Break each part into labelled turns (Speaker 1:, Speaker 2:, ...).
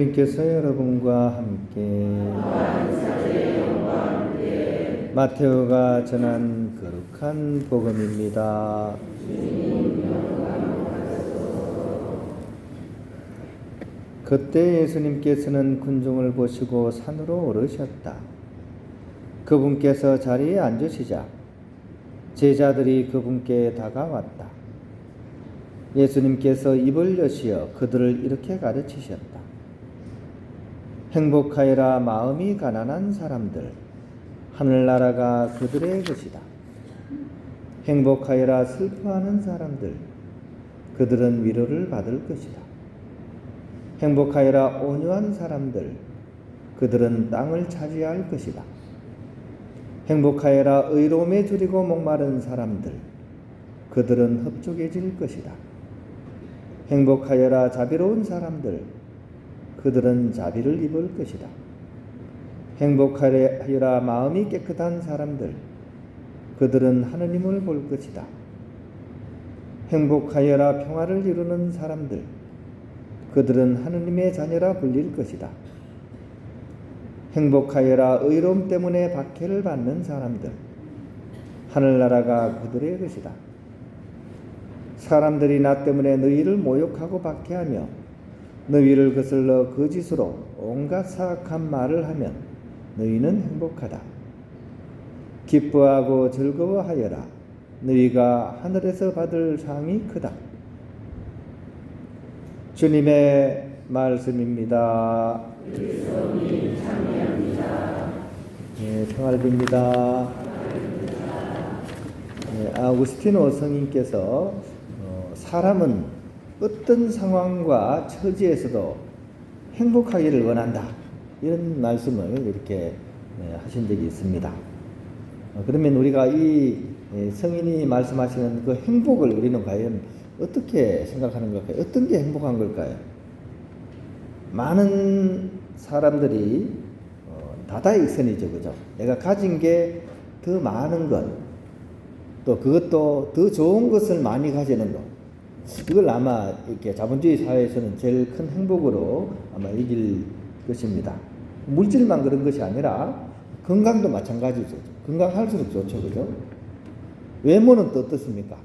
Speaker 1: 주님께서 여러분과 함께 마테오가 전한 거룩한 복음입니다. 그때 예수님께서는 군중을 보시고 산으로 오르셨다. 그분께서 자리에 앉으시자 제자들이 그분께 다가왔다. 예수님께서 입을 여시어 그들을 이렇게 가르치셨다. 행복하여라 마음이 가난한 사람들, 하늘나라가 그들의 것이다. 행복하여라 슬퍼하는 사람들, 그들은 위로를 받을 것이다. 행복하여라 온유한 사람들, 그들은 땅을 차지할 것이다. 행복하여라 의로움에 줄이고 목마른 사람들, 그들은 흡족해질 것이다. 행복하여라 자비로운 사람들, 그들은 자비를 입을 것이다. 행복하여라 마음이 깨끗한 사람들, 그들은 하느님을 볼 것이다. 행복하여라 평화를 이루는 사람들, 그들은 하느님의 자녀라 불릴 것이다. 행복하여라 의로움 때문에 박해를 받는 사람들, 하늘나라가 그들의 것이다. 사람들이 나 때문에 너희를 모욕하고 박해하며 너희를 거슬러 거짓으로 온갖 사악한 말을 하면 너희는 행복하다. 기뻐하고 즐거워하여라. 너희가 하늘에서 받을 상이 크다. 주님의 말씀입니다. 네, 평화를 빕니다. 네, 아우구스티노 성인께서 사람은 어떤 상황과 처지에서도 행복하기를 원한다, 이런 말씀을 이렇게 하신 적이 있습니다. 그러면 우리가 이 성인이 말씀하시는 그 행복을 우리는 과연 어떻게 생각하는 걸까요? 어떤 게 행복한 걸까요? 많은 사람들이 다다익선이죠, 그죠? 내가 가진 게 더 많은 것, 또 그것도 더 좋은 것을 많이 가지는 것, 이걸 아마 이렇게 자본주의 사회에서는 제일 큰 행복으로 아마 이길 것입니다. 물질만 그런 것이 아니라 건강도 마찬가지죠. 건강할수록 좋죠, 그죠? 외모는 또 어떻습니까?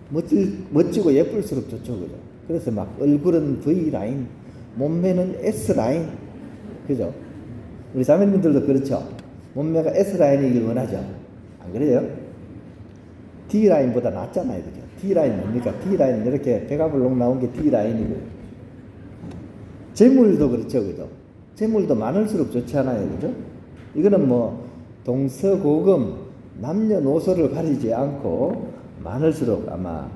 Speaker 1: 멋지고 예쁠수록 좋죠, 그죠? 그래서 막 얼굴은 V라인, 몸매는 S라인, 그죠? 우리 자매님들도 그렇죠? 몸매가 S라인이길 원하죠? 안 그래요? D라인보다 낫잖아요, 그죠? D라인 뭡니까? D라인 이렇게 배가 불룩 나온 게 D라인이고요. 재물도 그렇죠, 그죠? 재물도 많을수록 좋지 않아요, 그죠? 이거는 뭐 동서고금 남녀노소를 가리지 않고 많을수록 아마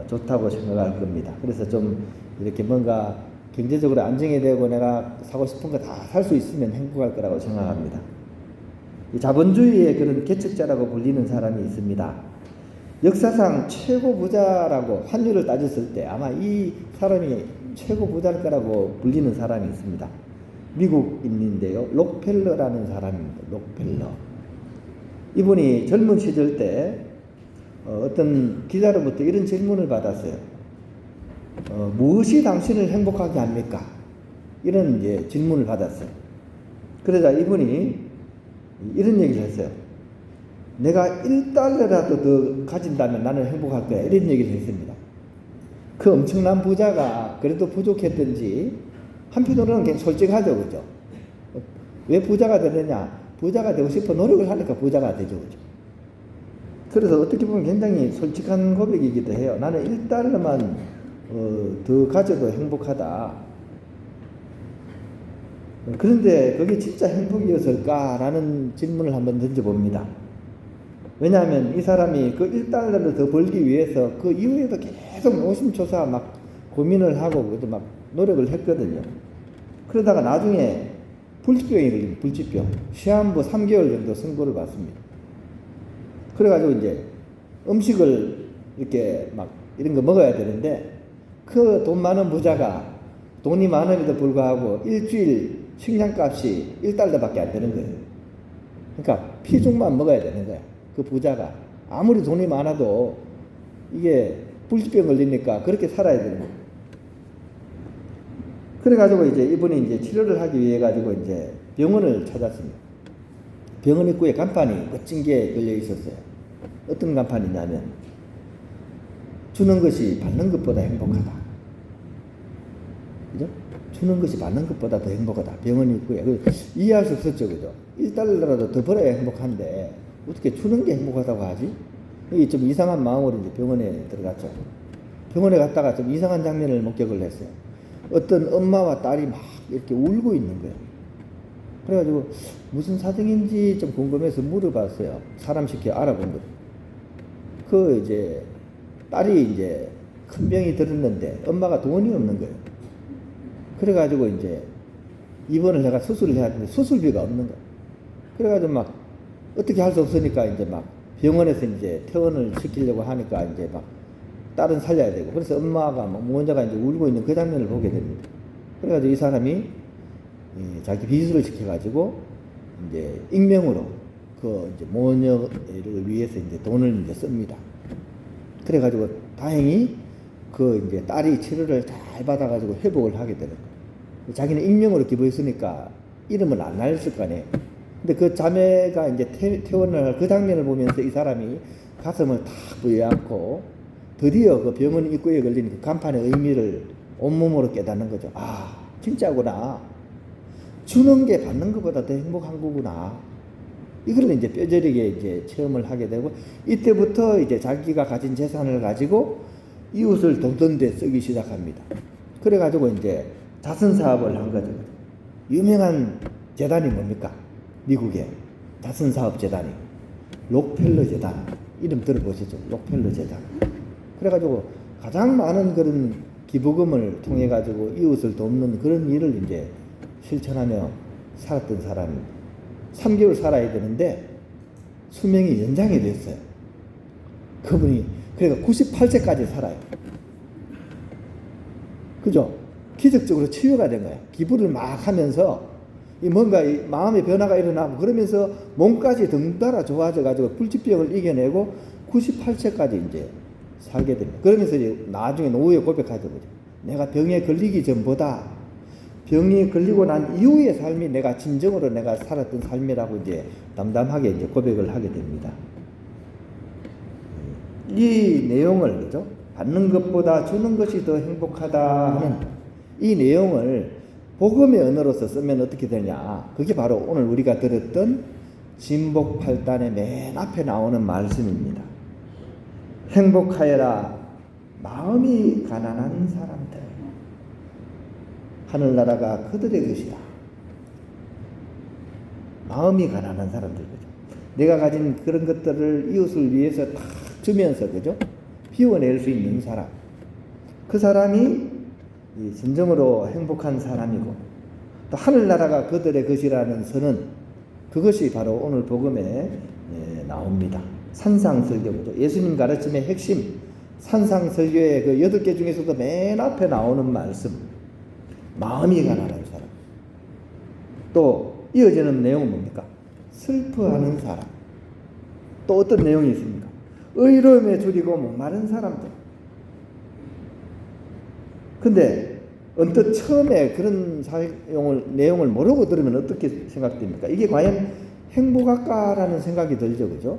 Speaker 1: 좋다고 생각할 겁니다. 그래서 좀 이렇게 뭔가 경제적으로 안정이 되고 내가 사고 싶은 거 다 살 수 있으면 행복할 거라고 생각합니다. 이 자본주의의 그런 개척자라고 불리는 사람이 있습니다. 역사상 최고 부자라고 환율을 따졌을 때 아마 이 사람이 최고 부자일 거라고 불리는 사람이 있습니다. 미국인인데요. 록펠러라는 사람입니다. 록펠러. 이분이 젊은 시절 때 어떤 기자로부터 이런 질문을 받았어요. 무엇이 당신을 행복하게 합니까? 이런 이제 질문을 받았어요. 그러자 이분이 이런 얘기를 했어요. 내가 1달러라도 더 가진다면 나는 행복할 거야, 이런 얘기를 했습니다. 그 엄청난 부자가 그래도 부족했던지 한편으로는 그냥 솔직하죠, 그죠? 왜 부자가 되느냐? 부자가 되고 싶어 노력을 하니까 부자가 되죠, 그죠? 그래서 어떻게 보면 굉장히 솔직한 고백이기도 해요. 나는 1달러만 더 가져도 행복하다. 그런데 그게 진짜 행복이었을까라는 질문을 한번 던져봅니다. 왜냐하면 이 사람이 그 1달러를 더 벌기 위해서 그 이후에도 계속 노심초사 막 고민을 하고 막 노력을 했거든요. 그러다가 나중에 불치병이 걸립니다. 불치병. 시한부 3개월 정도 선고를 받습니다. 그래가지고 이제 음식을 이렇게 막 이런 거 먹어야 되는데 그 돈 많은 부자가 돈이 많음에도 불구하고 일주일 식량값이 1달러밖에 안 되는 거예요. 그러니까 피죽만 먹어야 되는 거야. 그 부자가 아무리 돈이 많아도 이게 불치병 걸리니까 그렇게 살아야 되는 거예요. 그래가지고 이제 이분이 이제 치료를 하기 위해 가지고 이제 병원을 찾았습니다. 병원 입구에 간판이 멋진 게 걸려 있었어요. 어떤 간판이냐면 주는 것이 받는 것보다 행복하다. 그죠? 주는 것이 받는 것보다 더 행복하다. 병원 입구에. 이해할 수 없었죠. 그죠? 1달러라도 더 벌어야 행복한데 어떻게 주는 게 행복하다고 하지? 이게 좀 이상한 마음으로 이제 병원에 들어갔죠. 병원에 갔다가 좀 이상한 장면을 목격을 했어요. 어떤 엄마와 딸이 막 이렇게 울고 있는 거예요. 그래가지고 무슨 사정인지 좀 궁금해서 물어봤어요. 사람 시켜 알아본 거예요. 그 이제 딸이 이제 큰 병이 들었는데 엄마가 돈이 없는 거예요. 그래가지고 이제 입원을 내가 수술을 해야 하는데 수술비가 없는 거예요. 그래가지고 막 어떻게 할 수 없으니까 이제 막 병원에서 이제 퇴원을 시키려고 하니까 이제 막 딸은 살려야 되고 그래서 엄마가 막 무언자가 이제 울고 있는 그 장면을 보게 됩니다. 그래가지고 이 사람이 자기 비수를 시켜가지고 이제 익명으로 그 이제 모녀를 위해서 이제 돈을 이제 씁니다. 그래가지고 다행히 그 이제 딸이 치료를 잘 받아가지고 회복을 하게 되는 거예요. 자기는 익명으로 기부했으니까 이름을 안 알렸을 거 아니에요. 근데 그 자매가 이제 퇴원을 할 그 장면을 보면서 이 사람이 가슴을 탁 부여안고 드디어 그 병원 입구에 걸린 그 간판의 의미를 온몸으로 깨닫는 거죠. 아, 진짜구나. 주는 게 받는 것보다 더 행복한 거구나. 이걸 이제 뼈저리게 이제 체험을 하게 되고 이때부터 이제 자기가 가진 재산을 가지고 이웃을 돕던 데 쓰기 시작합니다. 그래가지고 이제 자선 사업을 한 거죠. 유명한 재단이 뭡니까? 미국의 자선 사업 재단이 록펠러 재단. 이름 들어보셨죠? 록펠러 재단. 그래가지고 가장 많은 그런 기부금을 통해 가지고 이웃을 돕는 그런 일을 이제 실천하며 살았던 사람이 3개월 살아야 되는데 수명이 연장이 됐어요. 그분이 그러니까 98세까지 살아요. 그죠? 기적적으로 치유가 된 거야. 기부를 막 하면서 뭔가 마음의 변화가 일어나고 그러면서 몸까지 덩달아 좋아져 가지고 불치병을 이겨내고 98세까지 이제 살게 됩니다. 그러면서 이제 나중에 노후에 고백하죠. 내가 병에 걸리기 전보다 병이 걸리고 난 이후의 삶이 내가 진정으로 내가 살았던 삶이라고 이제 담담하게 이제 고백을 하게 됩니다. 이 내용을 그죠? 받는 것보다 주는 것이 더 행복하다 하는 이 내용을 복음의 언어로서 쓰면 어떻게 되냐? 그게 바로 오늘 우리가 들었던 진복 8단의 맨 앞에 나오는 말씀입니다. 행복하여라 마음이 가난한 사람들 하늘나라가 그들의 것이다. 마음이 가난한 사람들 그죠? 내가 가진 그런 것들을 이웃을 위해서 다 주면서 그죠? 비워낼 수 있는 사람 그 사람이 진정으로 행복한 사람이고 또 하늘나라가 그들의 것이라는 선언 그것이 바로 오늘 복음에 나옵니다. 산상설교죠. 예수님 가르침의 핵심 산상설교의 그 8개 중에서도 맨 앞에 나오는 말씀 마음이 가난한 사람 또 이어지는 내용은 뭡니까? 슬퍼하는 사람 또 어떤 내용이 있습니까? 의로움에 줄이고 목마른 사람들 근데 언뜻 처음에 그런 내용을 모르고 들으면 어떻게 생각됩니까? 이게 과연 행복할까라는 생각이 들죠, 그죠?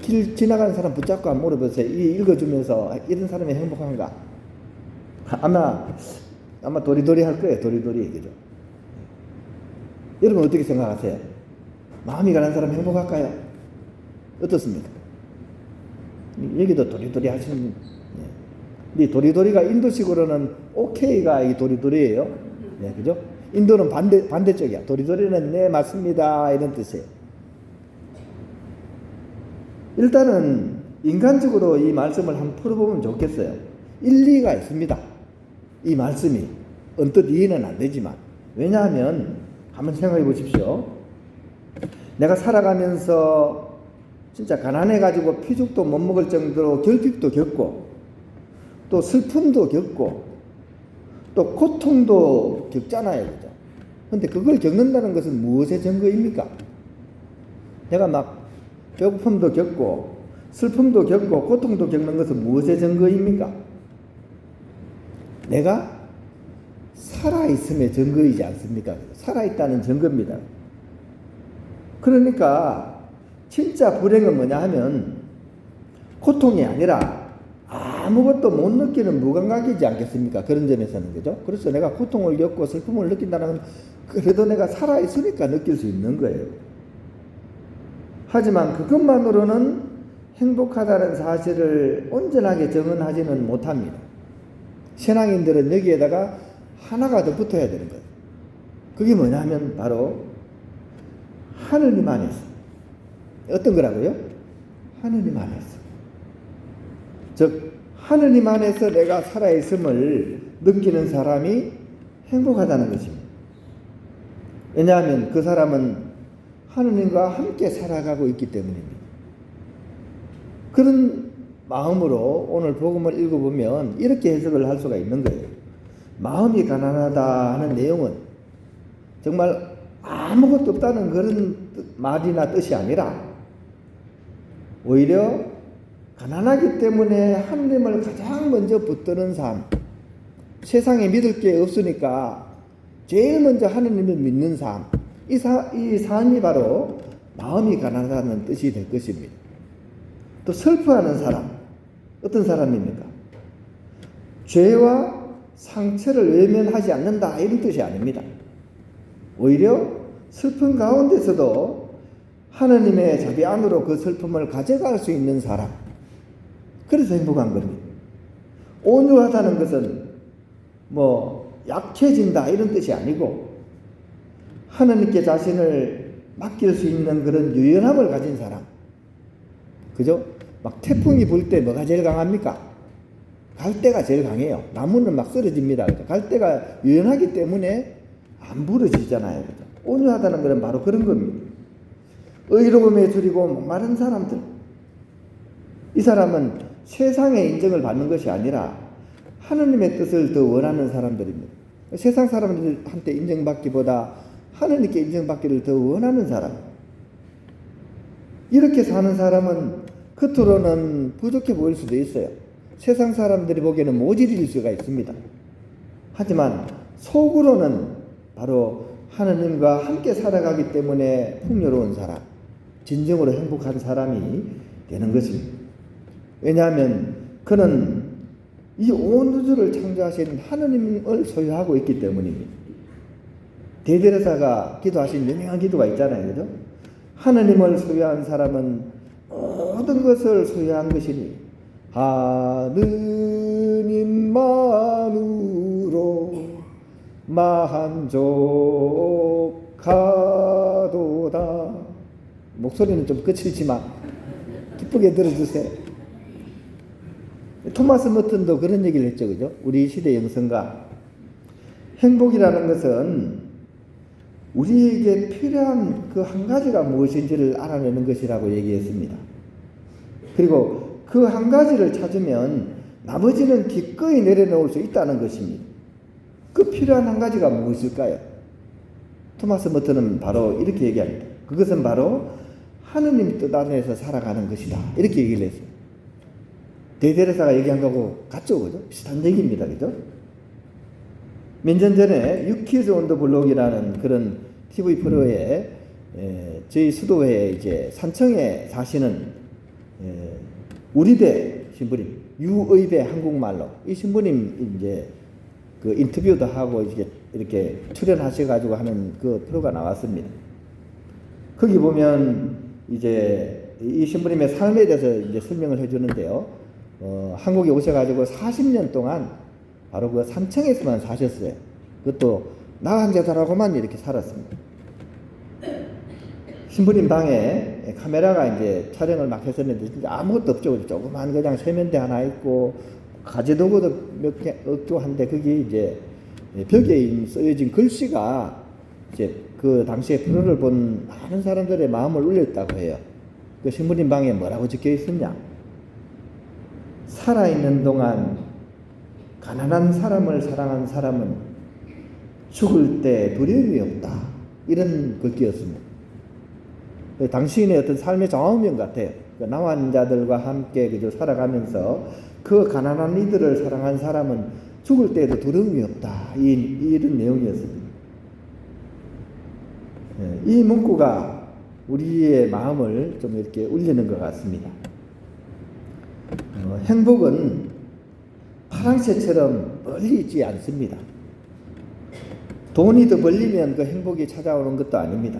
Speaker 1: 길 지나가는 사람 붙잡고 안 물어보세요. 읽어주면서 이런 사람이 행복한가? 아마 도리도리 할 거예요, 도리도리, 그죠? 여러분 어떻게 생각하세요? 마음이 가난 사람 행복할까요? 어떻습니까? 여기도 도리도리 하시는 이 도리도리가 인도식으로는 오케이가 이 도리도리예요. 네, 그죠? 인도는 반대쪽이야. 도리도리는 네 맞습니다 이런 뜻이에요. 일단은 인간적으로 이 말씀을 한번 풀어보면 좋겠어요. 일리가 있습니다. 이 말씀이 언뜻 이해는 안 되지만 왜냐하면 한번 생각해 보십시오. 내가 살아가면서 진짜 가난해가지고 피죽도 못 먹을 정도로 결핍도 겪고 또 슬픔도 겪고 또 고통도 겪잖아요. 그죠? 근데 그걸 겪는다는 것은 무엇의 증거입니까? 내가 막 배고픔도 겪고 슬픔도 겪고 고통도 겪는 것은 무엇의 증거입니까? 내가 살아있음의 증거이지 않습니까? 살아있다는 증거입니다. 그러니까 진짜 불행은 뭐냐 하면 고통이 아니라 아무것도 못 느끼는 무감각이지 않겠습니까? 그런 점에서는. 그죠? 그래서 내가 고통을 겪고 슬픔을 느낀다는 건 그래도 내가 살아있으니까 느낄 수 있는 거예요. 하지만 그것만으로는 행복하다는 사실을 온전하게 정언하지는 못합니다. 신앙인들은 여기에다가 하나가 더 붙어야 되는 거예요. 그게 뭐냐면 바로 하느님 안에서. 어떤 거라고요? 하느님 안에서. 즉 하느님 안에서 내가 살아있음을 느끼는 사람이 행복하다는 것입니다. 왜냐하면 그 사람은 하느님과 함께 살아가고 있기 때문입니다. 그런 마음으로 오늘 복음을 읽어보면 이렇게 해석을 할 수가 있는 거예요. 마음이 가난하다 하는 내용은 정말 아무것도 없다는 그런 말이나 뜻이 아니라 오히려 가난하기 때문에 하느님을 가장 먼저 붙드는 삶, 세상에 믿을 게 없으니까 제일 먼저 하느님을 믿는 삶, 이 삶이 바로 마음이 가난하다는 뜻이 될 것입니다. 또 슬퍼하는 사람, 어떤 사람입니까? 죄와 상처를 외면하지 않는다 이런 뜻이 아닙니다. 오히려 슬픔 가운데서도 하느님의 자비 안으로 그 슬픔을 가져갈 수 있는 사람, 그래서 행복한 겁니다. 온유하다는 것은 약해진다 이런 뜻이 아니고 하느님께 자신을 맡길 수 있는 그런 유연함을 가진 사람. 그죠? 막 태풍이 불 때 뭐가 제일 강합니까? 갈대가 제일 강해요. 나무는 막 쓰러집니다. 갈대가 유연하기 때문에 안 부러지잖아요. 그죠? 온유하다는 것은 바로 그런 겁니다. 의로움에 줄이고 목마른 사람들. 이 사람은 세상의 인정을 받는 것이 아니라 하느님의 뜻을 더 원하는 사람들입니다. 세상 사람들한테 인정받기보다 하느님께 인정받기를 더 원하는 사람. 이렇게 사는 사람은 겉으로는 부족해 보일 수도 있어요. 세상 사람들이 보기에는 모질일 수가 있습니다. 하지만 속으로는 바로 하느님과 함께 살아가기 때문에 풍요로운 사람, 진정으로 행복한 사람이 되는 것입니다. 왜냐하면 그는 이 온 우주를 창조하신 하느님을 소유하고 있기 때문입니다. 대제사가 기도하신 유명한 기도가 있잖아요. 그죠? 하느님을 소유한 사람은 모든 것을 소유한 것이니 하느님만으로 만족하도다. 목소리는 좀 거칠지만 기쁘게 들어주세요. 토마스 머튼도 그런 얘기를 했죠. 그죠? 우리 시대 영성가. 행복이라는 것은 우리에게 필요한 그 한 가지가 무엇인지를 알아내는 것이라고 얘기했습니다. 그리고 그 한 가지를 찾으면 나머지는 기꺼이 내려놓을 수 있다는 것입니다. 그 필요한 한 가지가 무엇일까요? 토마스 머튼은 바로 이렇게 얘기합니다. 그것은 바로 하느님 뜻 안에서 살아가는 것이다. 이렇게 얘기를 했어요. 대제사가 얘기한 거하고 같죠? 그죠? 비슷한 얘기입니다. 그죠? 몇 년 전에 유키즈 온 더 블록이라는 그런 TV 프로에 저희 수도회 이제 산청에 사시는 우리대 신부님, 유의대 한국말로 이 신부님 이제 그 인터뷰도 하고 이렇게 출연하셔가지고 하는 그 프로가 나왔습니다. 거기 보면 이제 이 신부님의 삶에 대해서 이제 설명을 해주는데요. 한국에 오셔가지고 40년 동안 바로 그 산청에서만 사셨어요. 그것도 나 환자들하고만 이렇게 살았습니다. 신부님 방에 카메라가 이제 촬영을 막 했었는데 진짜 아무것도 없죠. 조그만 그냥 세면대 하나 있고 가재도구도 몇 개 없고 한데 거기 이제 벽에 쓰여진 글씨가 이제 그 당시에 프로를 본 많은 사람들의 마음을 울렸다고 해요. 그 신부님 방에 뭐라고 적혀 있었냐? 살아있는 동안 가난한 사람을 사랑한 사람은 죽을 때 두려움이 없다. 이런 글귀였습니다. 당신의 어떤 삶의 정황면 같아요. 남환자들과 함께 그저 살아가면서 그 가난한 이들을 사랑한 사람은 죽을 때에도 두려움이 없다. 이런 내용이었습니다. 이 문구가 우리의 마음을 좀 이렇게 울리는 것 같습니다. 행복은 파랑새처럼 멀리 있지 않습니다. 돈이 더 벌리면 그 행복이 찾아오는 것도 아닙니다.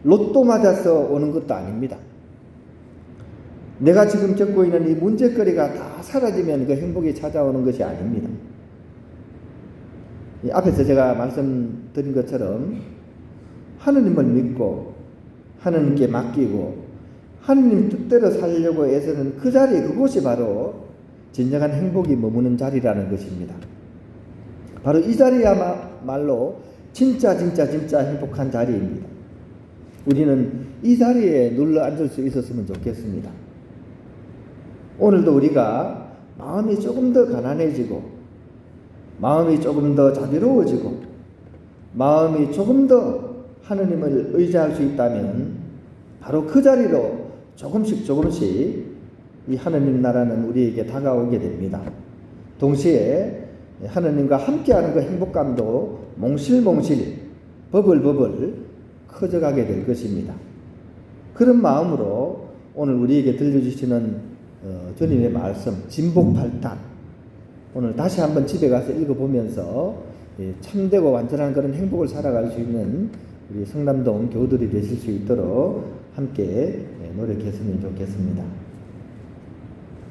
Speaker 1: 로또 맞아서 오는 것도 아닙니다. 내가 지금 겪고 있는 이 문제거리가 다 사라지면 그 행복이 찾아오는 것이 아닙니다. 앞에서 제가 말씀드린 것처럼 하느님을 믿고 하느님께 맡기고 하느님 뜻대로 살려고 애쓰는 그 자리, 그곳이 바로 진정한 행복이 머무는 자리라는 것입니다. 바로 이 자리야말로 진짜 행복한 자리입니다. 우리는 이 자리에 눌러 앉을 수 있었으면 좋겠습니다. 오늘도 우리가 마음이 조금 더 가난해지고 마음이 조금 더 자비로워지고 마음이 조금 더 하느님을 의지할 수 있다면 바로 그 자리로 조금씩 이 하느님 나라는 우리에게 다가오게 됩니다. 동시에 하느님과 함께하는 그 행복감도 몽실몽실 버블 커져가게 될 것입니다. 그런 마음으로 오늘 우리에게 들려주시는 주님의 말씀 진복팔단, 오늘 다시 한번 집에 가서 읽어보면서 참되고 완전한 그런 행복을 살아갈 수 있는 우리 성남동 교우들이 되실 수 있도록 함께 노력했으면 좋겠습니다.